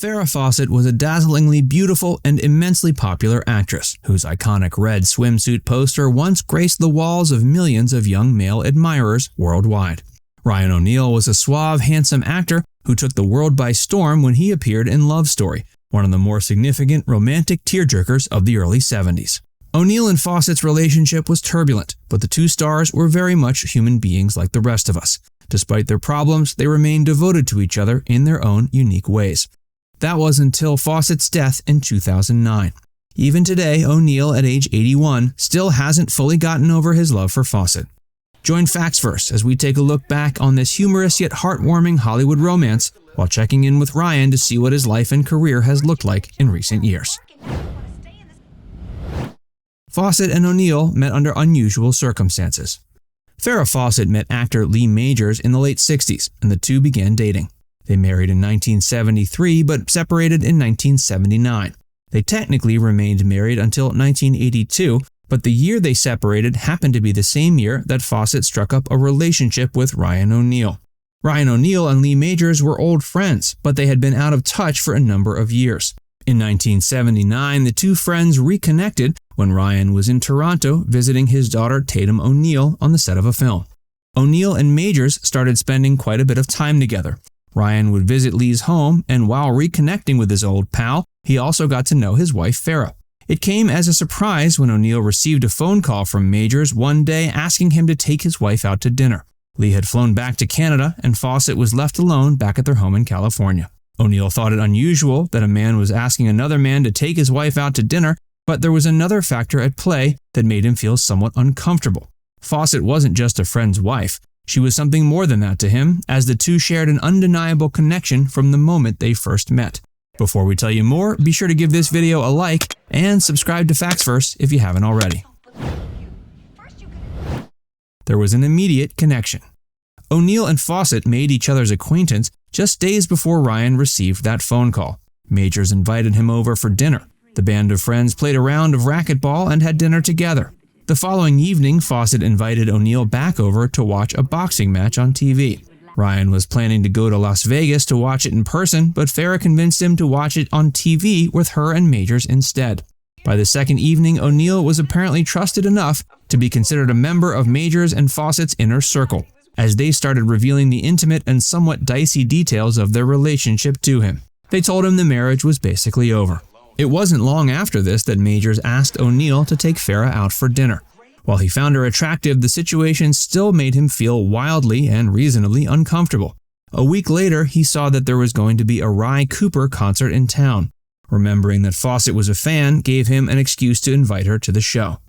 Farrah Fawcett was a dazzlingly beautiful and immensely popular actress, whose iconic red swimsuit poster once graced the walls of millions of young male admirers worldwide. Ryan O'Neal was a suave, handsome actor who took the world by storm when he appeared in Love Story, one of the more significant romantic tearjerkers of the early 70s. O'Neal and Fawcett's relationship was turbulent, but the two stars were very much human beings like the rest of us. Despite their problems, they remained devoted to each other in their own unique ways. That was until Fawcett's death in 2009. Even today, O'Neal, at age 81, still hasn't fully gotten over his love for Fawcett. Join Factsverse as we take a look back on this humorous yet heartwarming Hollywood romance while checking in with Ryan to see what his life and career has looked like in recent years. Fawcett and O'Neal met under unusual circumstances. Farrah Fawcett met actor Lee Majors in the late 60s, and the two began dating. They married in 1973 but separated in 1979. They technically remained married until 1982, but the year they separated happened to be the same year that Fawcett struck up a relationship with Ryan O'Neal. Ryan O'Neal and Lee Majors were old friends, but they had been out of touch for a number of years. In 1979, the two friends reconnected when Ryan was in Toronto visiting his daughter Tatum O'Neal on the set of a film. O'Neal and Majors started spending quite a bit of time together. Ryan would visit Lee's home, and while reconnecting with his old pal, he also got to know his wife Farrah. It came as a surprise when O'Neal received a phone call from Majors one day asking him to take his wife out to dinner. Lee had flown back to Canada, and Fawcett was left alone back at their home in California. O'Neal thought it unusual that a man was asking another man to take his wife out to dinner, but there was another factor at play that made him feel somewhat uncomfortable. Fawcett wasn't just a friend's wife. She was something more than that to him, as the two shared an undeniable connection from the moment they first met. Before we tell you more, be sure to give this video a like and subscribe to Factsverse if you haven't already. There was an immediate connection. O'Neal and Fawcett made each other's acquaintance just days before Ryan received that phone call. Majors invited him over for dinner. The band of friends played a round of racquetball and had dinner together. The following evening, Fawcett invited O'Neal back over to watch a boxing match on TV. Ryan was planning to go to Las Vegas to watch it in person, but Farrah convinced him to watch it on TV with her and Majors instead. By the second evening, O'Neal was apparently trusted enough to be considered a member of Majors and Fawcett's inner circle, as they started revealing the intimate and somewhat dicey details of their relationship to him. They told him the marriage was basically over. It wasn't long after this that Majors asked O'Neal to take Farrah out for dinner. While he found her attractive, the situation still made him feel wildly and reasonably uncomfortable. A week later, he saw that there was going to be a Ry Cooper concert in town. Remembering that Fawcett was a fan gave him an excuse to invite her to the show.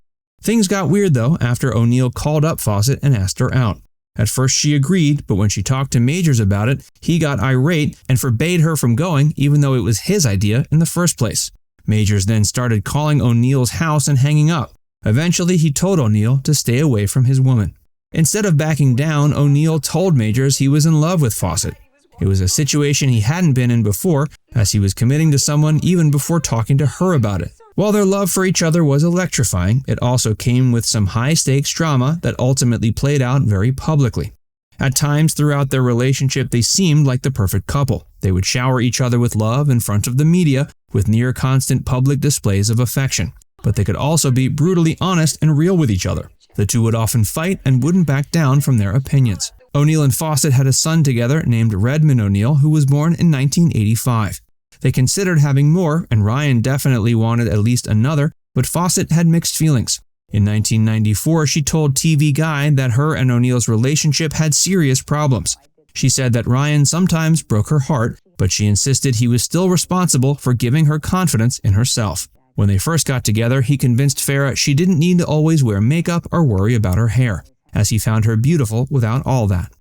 Things got weird though after O'Neal called up Fawcett and asked her out. At first she agreed, but when she talked to Majors about it, he got irate and forbade her from going even though it was his idea in the first place. Majors then started calling O'Neal's house and hanging up. Eventually, he told O'Neal to stay away from his woman. Instead of backing down, O'Neal told Majors he was in love with Fawcett. It was a situation he hadn't been in before, as he was committing to someone even before talking to her about it. While their love for each other was electrifying, it also came with some high-stakes drama that ultimately played out very publicly. At times throughout their relationship, they seemed like the perfect couple. They would shower each other with love in front of the media, with near-constant public displays of affection. But they could also be brutally honest and real with each other. The two would often fight and wouldn't back down from their opinions. O'Neal and Fawcett had a son together named Redmond O'Neal, who was born in 1985. They considered having more, and Ryan definitely wanted at least another, but Fawcett had mixed feelings. In 1994, she told TV Guide that her and O'Neal's relationship had serious problems. She said that Ryan sometimes broke her heart, but she insisted he was still responsible for giving her confidence in herself. When they first got together, he convinced Farrah she didn't need to always wear makeup or worry about her hair, as he found her beautiful without all that.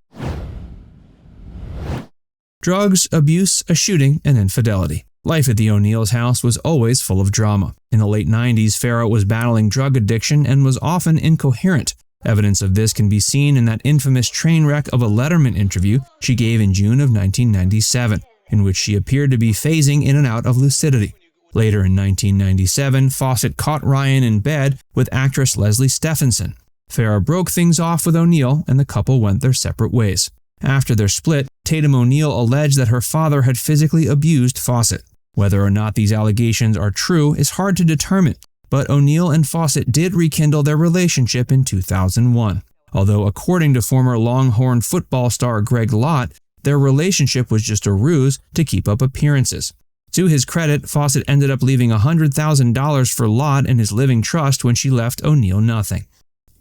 Drugs, abuse, a shooting, and infidelity. Life at the O'Neal's house was always full of drama. In the late 90s, Farrah was battling drug addiction and was often incoherent. Evidence of this can be seen in that infamous train wreck of a Letterman interview she gave in June of 1997, in which she appeared to be phasing in and out of lucidity. Later in 1997, Fawcett caught Ryan in bed with actress Leslie Stephenson. Farrah broke things off with O'Neal and the couple went their separate ways. After their split, Tatum O'Neal alleged that her father had physically abused Fawcett. Whether or not these allegations are true is hard to determine, but O'Neal and Fawcett did rekindle their relationship in 2001. Although according to former Longhorn football star Greg Lott, their relationship was just a ruse to keep up appearances. To his credit, Fawcett ended up leaving $100,000 for Lott in his living trust when she left O'Neal nothing.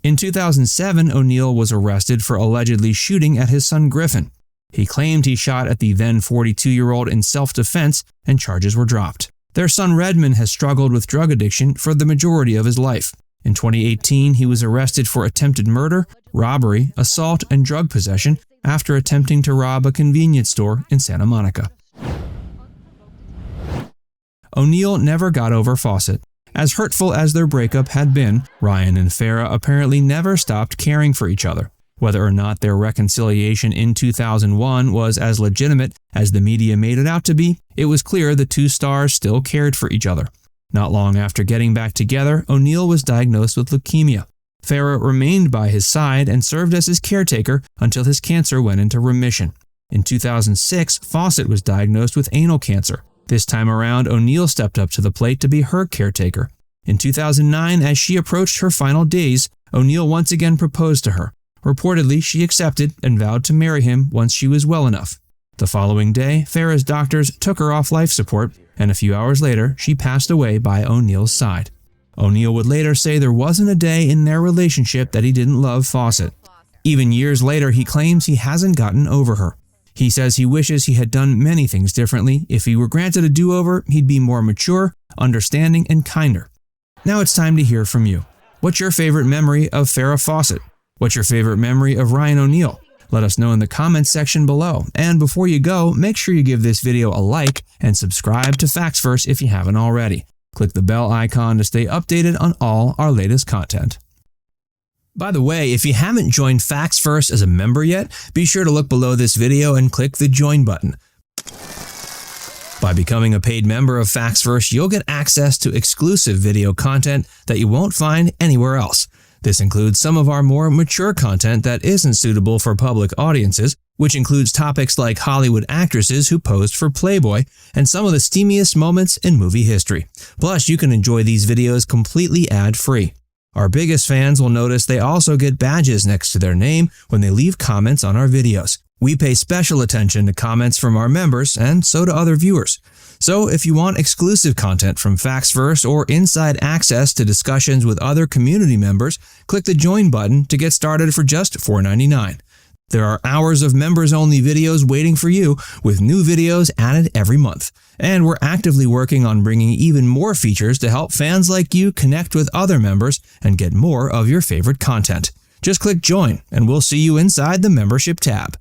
In 2007, O'Neal was arrested for allegedly shooting at his son Griffin. He claimed he shot at the then 42-year-old in self-defense, and charges were dropped. Their son Redmond has struggled with drug addiction for the majority of his life. In 2018, he was arrested for attempted murder, robbery, assault, and drug possession after attempting to rob a convenience store in Santa Monica. O'Neal never got over Fawcett. As hurtful as their breakup had been, Ryan and Farrah apparently never stopped caring for each other. Whether or not their reconciliation in 2001 was as legitimate as the media made it out to be, it was clear the two stars still cared for each other. Not long after getting back together, O'Neal was diagnosed with leukemia. Farrah remained by his side and served as his caretaker until his cancer went into remission. In 2006, Fawcett was diagnosed with anal cancer. This time around, O'Neal stepped up to the plate to be her caretaker. In 2009, as she approached her final days, O'Neal once again proposed to her. Reportedly, she accepted and vowed to marry him once she was well enough. The following day, Farrah's doctors took her off life support, and a few hours later, she passed away by O'Neal's side. O'Neal would later say there wasn't a day in their relationship that he didn't love Fawcett. Even years later, he claims he hasn't gotten over her. He says he wishes he had done many things differently. If he were granted a do-over, he'd be more mature, understanding, and kinder. Now it's time to hear from you. What's your favorite memory of Farrah Fawcett? What's your favorite memory of Ryan O'Neal? Let us know in the comments section below. And before you go, make sure you give this video a like and subscribe to Facts First if you haven't already. Click the bell icon to stay updated on all our latest content. By the way, if you haven't joined Facts First as a member yet, be sure to look below this video and click the join button. By becoming a paid member of Facts First, you'll get access to exclusive video content that you won't find anywhere else. This includes some of our more mature content that isn't suitable for public audiences, which includes topics like Hollywood actresses who posed for Playboy and some of the steamiest moments in movie history. Plus, you can enjoy these videos completely ad-free. Our biggest fans will notice they also get badges next to their name when they leave comments on our videos. We pay special attention to comments from our members, and so do other viewers. So if you want exclusive content from Facts First or inside access to discussions with other community members, click the join button to get started for just $4.99. There are hours of members-only videos waiting for you, with new videos added every month. And we're actively working on bringing even more features to help fans like you connect with other members and get more of your favorite content. Just click join, and we'll see you inside the membership tab.